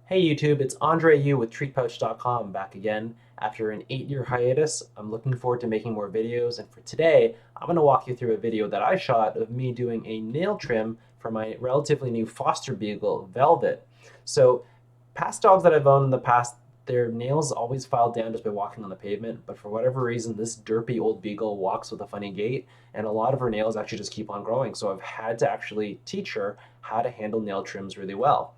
Hey YouTube, it's Andre Yu with TreatPouch.com back again. After an 8-year hiatus, I'm looking forward to making more videos, and for today, I'm going to walk you through a video that I shot of me doing a nail trim for my relatively new foster beagle, Velvet. So, past dogs that I've owned in the past, their nails always filed down just by walking on the pavement, but for whatever reason, this derpy old beagle walks with a funny gait, and a lot of her nails actually just keep on growing, so I've had to actually teach her how to handle nail trims really well.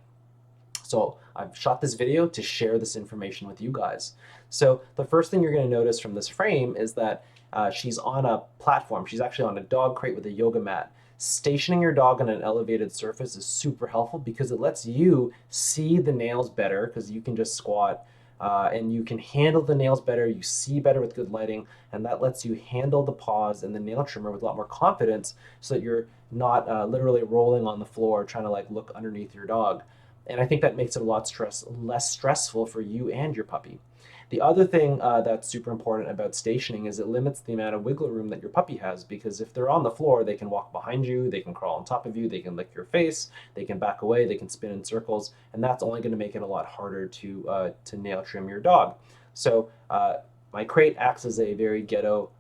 So I've shot this video to share this information with you guys. So the first thing you're going to notice from this frame is that she's on a platform. She's actually on a dog crate with a yoga mat. Stationing your dog on an elevated surface is super helpful because it lets you see the nails better because you can just squat and you can handle the nails better. You see better with good lighting, and that lets you handle the paws and the nail trimmer with a lot more confidence so that you're not literally rolling on the floor trying to like look underneath your dog. And I think that makes it a lot less stressful for you and your puppy. The other thing that's super important about stationing is it limits the amount of wiggle room that your puppy has, because if they're on the floor, they can walk behind you, they can crawl on top of you, they can lick your face, they can back away, they can spin in circles, and that's only going to make it a lot harder to nail trim your dog. So my crate acts as a very ghetto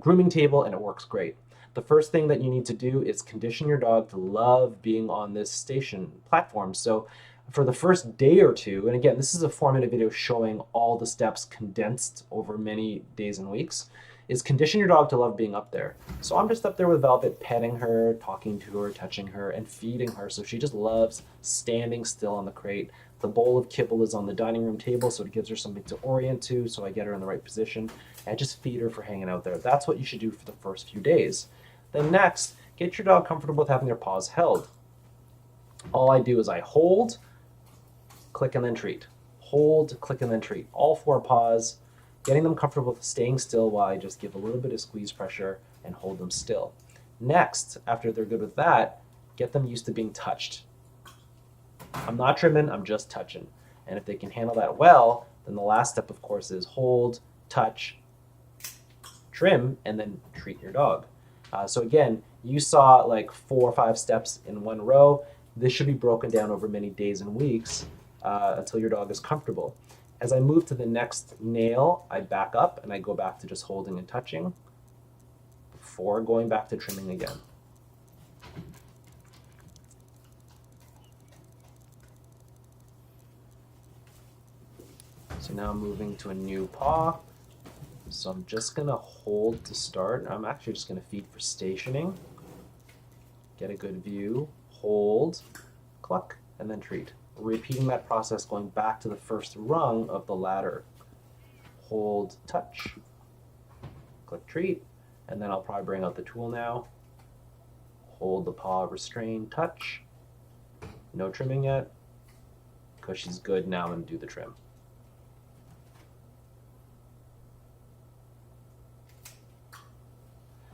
grooming table, and it works great. The first thing that you need to do is condition your dog to love being on this station platform. So for the first day or two, and again, this is a 4-minute video showing all the steps condensed over many days and weeks, is condition your dog to love being up there. So I'm just up there with Velvet, petting her, talking to her, touching her, and feeding her. So she just loves standing still on the crate. The bowl of kibble is on the dining room table, so it gives her something to orient to, so I get her in the right position. And just feed her for hanging out there. That's what you should do for the first few days. Then next, get your dog comfortable with having their paws held. All I do is I hold, click, and then treat. Hold, click, and then treat. All 4 paws, getting them comfortable with staying still while I just give a little bit of squeeze pressure and hold them still. Next, after they're good with that, get them used to being touched. I'm not trimming, I'm just touching. And if they can handle that well, then the last step, of course, is hold, touch, trim, and then treat your dog. So again, you saw like 4 or 5 steps in one row. This should be broken down over many days and weeks until your dog is comfortable. As I move to the next nail, I back up and I go back to just holding and touching before going back to trimming again. So now I'm moving to a new paw. So I'm just gonna hold to start. I'm actually just gonna feed for stationing. Get a good view, hold, cluck, and then treat. Repeating that process going back to the first rung of the ladder. Hold, touch, click, treat, and then I'll probably bring out the tool now. Hold the paw, restrain, touch. No trimming yet, because she's good. Now I'm gonna do the trim.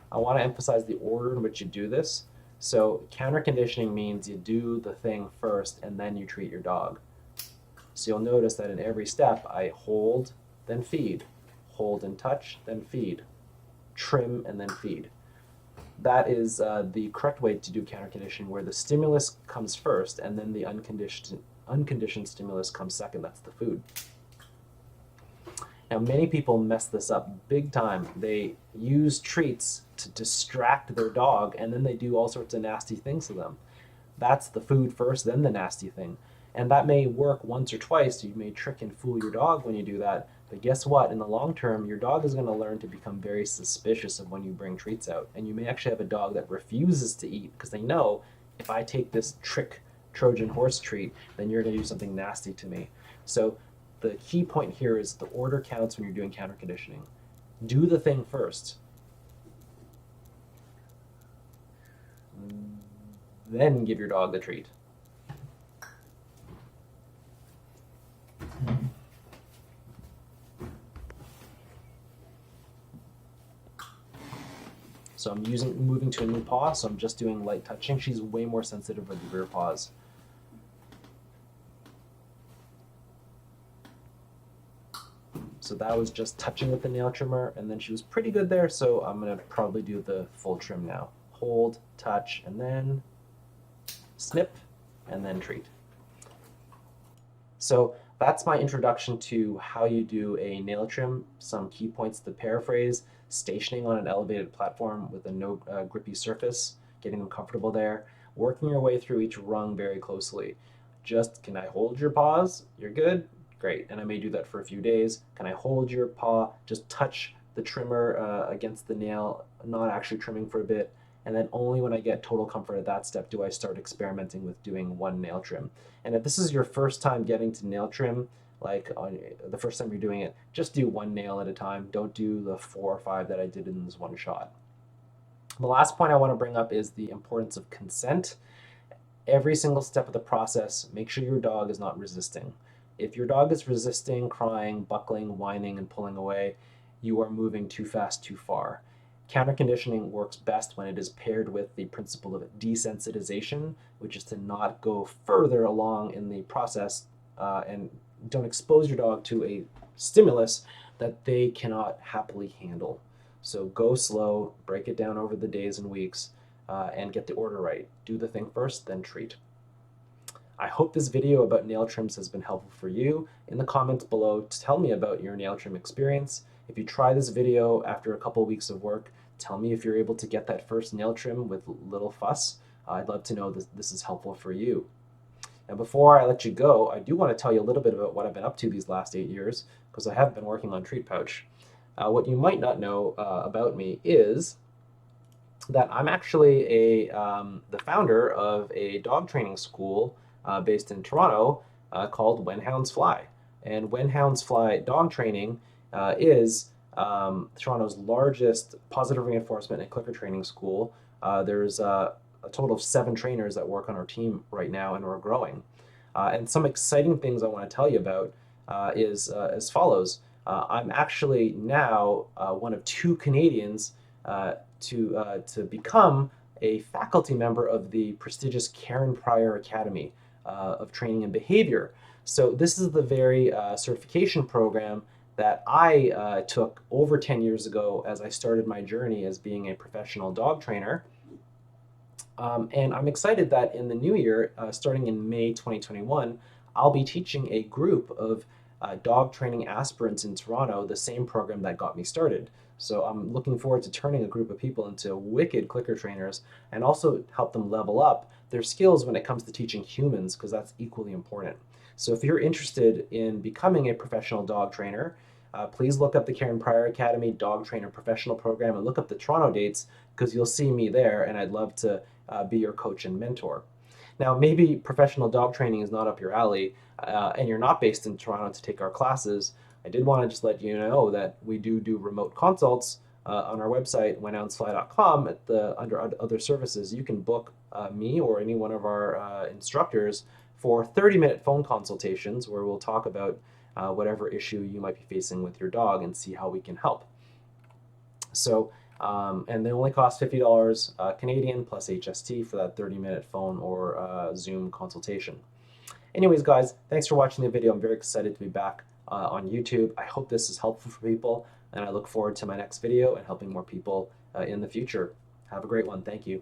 I want to emphasize the order in which you do this. So counter conditioning means you do the thing first and then you treat your dog. So you'll notice that in every step I hold, then feed, hold and touch, then feed, trim, and then feed. That is the correct way to do counter conditioning, where the stimulus comes first and then the unconditioned stimulus comes second. That's the food. Now, many people mess this up big time. They use treats to distract their dog, and then they do all sorts of nasty things to them. That's the food first, then the nasty thing. And that may work once or twice. You may trick and fool your dog when you do that. But guess what? In the long term, your dog is going to learn to become very suspicious of when you bring treats out. And you may actually have a dog that refuses to eat because they know, if I take this trick Trojan horse treat, then you're going to do something nasty to me. So the key point here is the order counts when you're doing counter conditioning. Do the thing first, then give your dog the treat. So I'm moving to a new paw, so I'm just doing light touching. She's way more sensitive with the rear paws. So that was just touching with the nail trimmer, and then she was pretty good there, so I'm gonna probably do the full trim now. Hold, touch, and then snip, and then treat. So that's my introduction to how you do a nail trim, some key points to paraphrase, stationing on an elevated platform with a no grippy surface, getting them comfortable there, working your way through each rung very closely. Just, can I hold your paws? You're good? Great. And I may do that for a few days. Can I hold your paw? Just touch the trimmer against the nail, not actually trimming for a bit. And then only when I get total comfort at that step do I start experimenting with doing one nail trim. And if this is your first time getting to nail trim, like on the first time you're doing it, just do one nail at a time. Don't do the 4 or 5 that I did in this one shot. The last point I want to bring up is the importance of consent. Every single step of the process, make sure your dog is not resisting. If your dog is resisting, crying, buckling, whining, and pulling away, you are moving too fast, too far. Counter conditioning works best when it is paired with the principle of desensitization, which is to not go further along in the process and don't expose your dog to a stimulus that they cannot happily handle. So go slow, break it down over the days and weeks, and get the order right. Do the thing first, then treat. I hope this video about nail trims has been helpful for you. In the comments below, tell me about your nail trim experience. If you try this video after a couple weeks of work, tell me if you're able to get that first nail trim with little fuss. I'd love to know this is helpful for you. Now, before I let you go, I do want to tell you a little bit about what I've been up to these last 8 years, because I have been working on Treat Pouch. What you might not know about me is that I'm actually the founder of a dog training school based in Toronto called When Hounds Fly. And When Hounds Fly dog training is Toronto's largest positive reinforcement and clicker training school. There's a total of 7 trainers that work on our team right now, and we're growing. And some exciting things I want to tell you about is as follows. I'm actually now one of 2 Canadians to become a faculty member of the prestigious Karen Pryor Academy of Training and Behavior. So this is the very certification program that I took over 10 years ago as I started my journey as being a professional dog trainer. And I'm excited that in the new year, starting in May 2021, I'll be teaching a group of dog training aspirants in Toronto, the same program that got me started. So I'm looking forward to turning a group of people into wicked clicker trainers and also help them level up their skills when it comes to teaching humans, because that's equally important. So if you're interested in becoming a professional dog trainer, please look up the Karen Pryor Academy Dog Trainer Professional Program and look up the Toronto dates, because you'll see me there, and I'd love to be your coach and mentor. Now, maybe professional dog training is not up your alley, and you're not based in Toronto to take our classes. I did want to just let you know that we do remote consults on our website, whenhoundsfly.com. Under other services, you can book me or any one of our instructors for 30-minute phone consultations where we'll talk about whatever issue you might be facing with your dog and see how we can help. So, and they only cost $50 Canadian plus HST for that 30-minute phone or Zoom consultation. Anyways, guys, thanks for watching the video. I'm very excited to be back on YouTube. I hope this is helpful for people, and I look forward to my next video and helping more people in the future. Have a great one. Thank you.